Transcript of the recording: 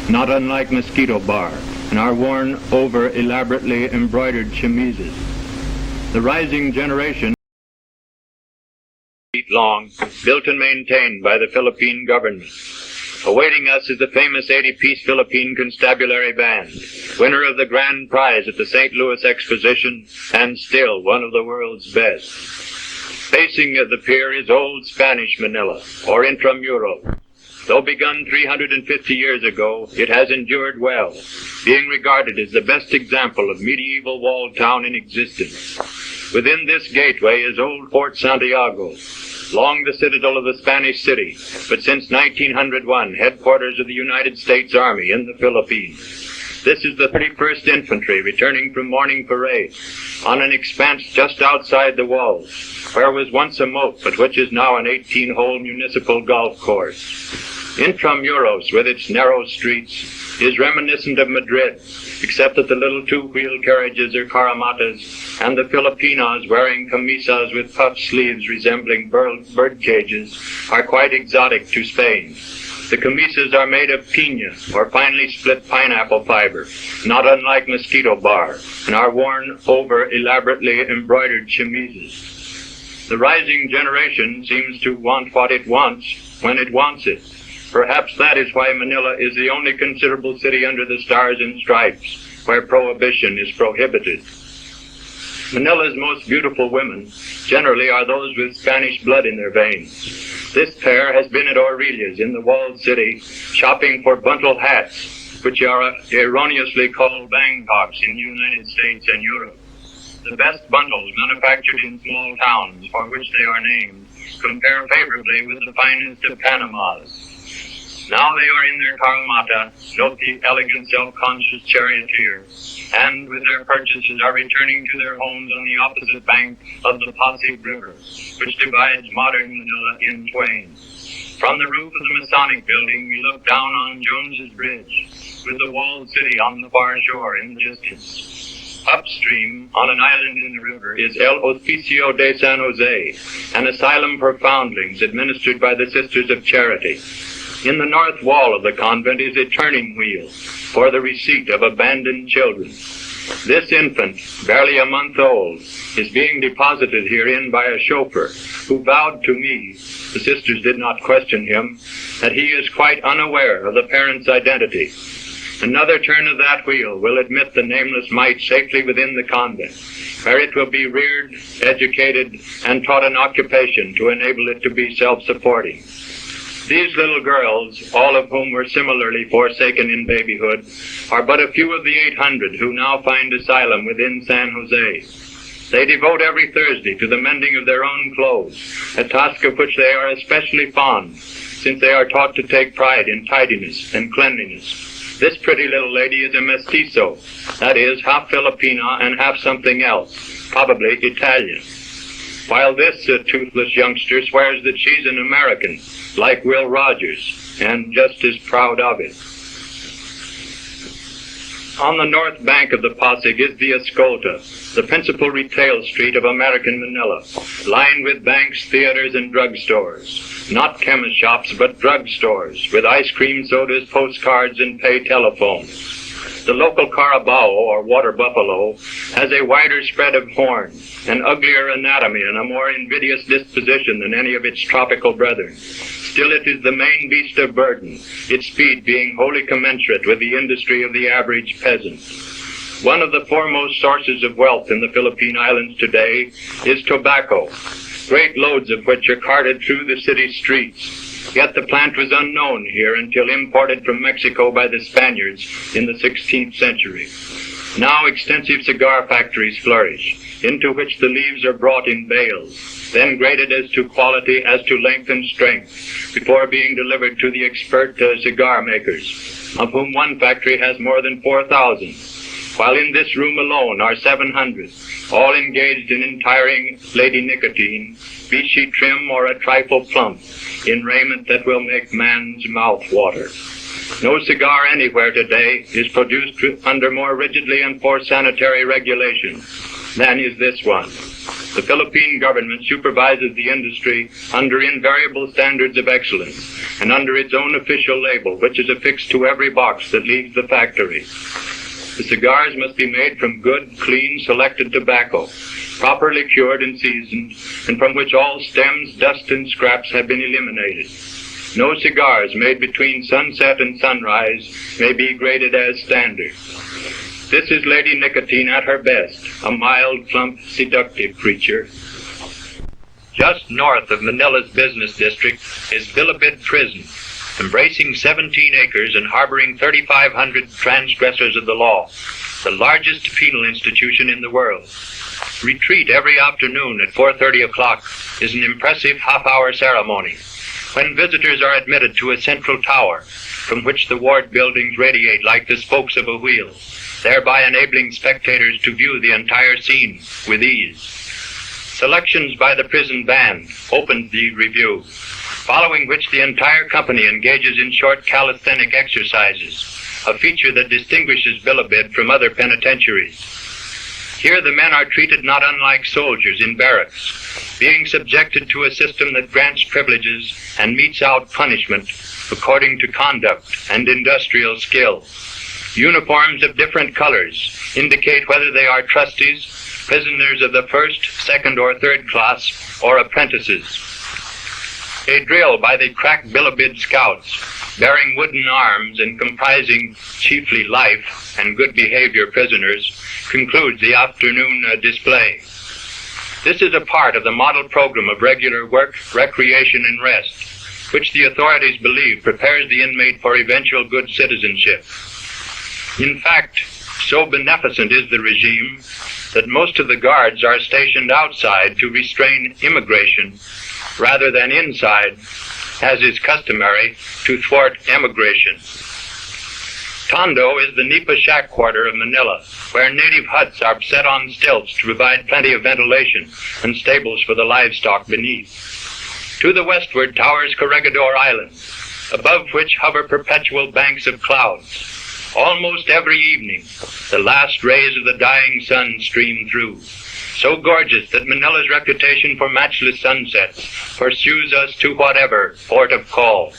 not unlike mosquito bar, and are worn over elaborately embroidered chemises. The rising generation feet long, built and maintained by the Philippine government. Awaiting us is the famous 80-piece Philippine Constabulary Band, winner of the grand prize at the St. Louis Exposition, and still one of the world's best. Facing the pier is old Spanish Manila, or Intramuros. Though begun 350 years ago, it has endured well, being regarded as the best example of medieval walled town in existence. Within this gateway is old Fort Santiago, long the citadel of the Spanish city, but since 1901, headquarters of the United States Army in the Philippines. This is the 31st Infantry returning from morning parade on an expanse just outside the walls, where was once a moat, but which is now an 18-hole municipal golf course. Intramuros, with its narrow streets, is reminiscent of Madrid, except that the little two-wheel carriages are caramatas, and the Filipinas, wearing camisas with puff sleeves resembling bird cages, are quite exotic to Spain. The camisas are made of piña, or finely split pineapple fiber, not unlike mosquito bar, and are worn over elaborately embroidered chemises. The rising generation seems to want what it wants when it wants it. Perhaps that is why Manila is the only considerable city under the Stars and Stripes where prohibition is prohibited. Manila's most beautiful women generally are those with Spanish blood in their veins. This pair has been at Aurelia's in the walled city shopping for buntle hats, which are erroneously called Bangkoks in the United States and Europe. The best bundles manufactured in small towns for which they are named compare favorably with the finest of Panamas. Now they are in their caramata, note the elegant, self-conscious charioteer, and with their purchases are returning to their homes on the opposite bank of the Pasig River, which divides modern Manila in twain. From the roof of the Masonic building, you look down on Jones's Bridge, with the walled city on the far shore in the distance. Upstream, on an island in the river, is El Hospicio de San Jose, an asylum for foundlings administered by the Sisters of Charity. In the north wall of the convent is a turning wheel for the receipt of abandoned children. This infant, barely a month old, is being deposited herein by a chauffeur who vowed to me, the sisters did not question him, that he is quite unaware of the parent's identity. Another turn of that wheel will admit the nameless mite safely within the convent, where it will be reared, educated, and taught an occupation to enable it to be self-supporting. These little girls, all of whom were similarly forsaken in babyhood, are but a few of the 800 who now find asylum within San Jose. They devote every Thursday to the mending of their own clothes, a task of which they are especially fond, since they are taught to take pride in tidiness and cleanliness. This pretty little lady is a mestizo, that is, half Filipina and half something else, probably Italian. While this toothless youngster swears that she's an American, like Will Rogers, and just as proud of it. On the north bank of the Pasig is the Escolta, the principal retail street of American Manila, lined with banks, theaters, and drugstores. Not chemist shops, but drugstores, with ice cream, sodas, postcards, and pay telephones. The local carabao, or water buffalo, has a wider spread of horn, an uglier anatomy, and a more invidious disposition than any of its tropical brethren. Still, it is the main beast of burden, its speed being wholly commensurate with the industry of the average peasant. One of the foremost sources of wealth in the Philippine Islands today is tobacco, great loads of which are carted through the city streets. Yet the plant was unknown here until imported from Mexico by the Spaniards in the 16th century. Now extensive cigar factories flourish, into which the leaves are brought in bales, then graded as to quality, as to length and strength, before being delivered to the expert cigar makers, of whom one factory has more than 4,000, while in this room alone are 700, all engaged in entire lady nicotine, be she trim or a trifle plump, in raiment that will make man's mouth water. No cigar anywhere today is produced under more rigidly enforced sanitary regulations than is this one. The Philippine government supervises the industry under invariable standards of excellence and under its own official label, which is affixed to every box that leaves the factory. The cigars must be made from good, clean, selected tobacco, properly cured and seasoned, and from which all stems, dust, and scraps have been eliminated. No cigars made between sunset and sunrise may be graded as standard. This is Lady Nicotine at her best, a mild, plump, seductive creature. Just north of Manila's business district is Bilibid Prison, embracing 17 acres and harboring 3,500 transgressors of the law, the largest penal institution in the world. Retreat every afternoon at 4:30 o'clock is an impressive half-hour ceremony, when visitors are admitted to a central tower, from which the ward buildings radiate like the spokes of a wheel, thereby enabling spectators to view the entire scene with ease. Selections by the prison band opened the review, following which the entire company engages in short calisthenic exercises, a feature that distinguishes Bilibid from other penitentiaries. Here the men are treated not unlike soldiers in barracks, being subjected to a system that grants privileges and metes out punishment according to conduct and industrial skill. Uniforms of different colors indicate whether they are trustees, prisoners of the first, second, or third class, or apprentices. A drill by the crack Bilibid scouts, bearing wooden arms and comprising chiefly life and good behavior prisoners, concludes the afternoon display. This is a part of the model program of regular work, recreation, and rest, which the authorities believe prepares the inmate for eventual good citizenship. In fact, so beneficent is the regime that most of the guards are stationed outside to restrain immigration rather than inside, as is customary, to thwart emigration. Tondo is the Nipa shack quarter of Manila, where native huts are set on stilts to provide plenty of ventilation and stables for the livestock beneath. To the westward towers Corregidor Island, above which hover perpetual banks of clouds. Almost every evening, the last rays of the dying sun stream through, so gorgeous that Manila's reputation for matchless sunsets pursues us to whatever port of call.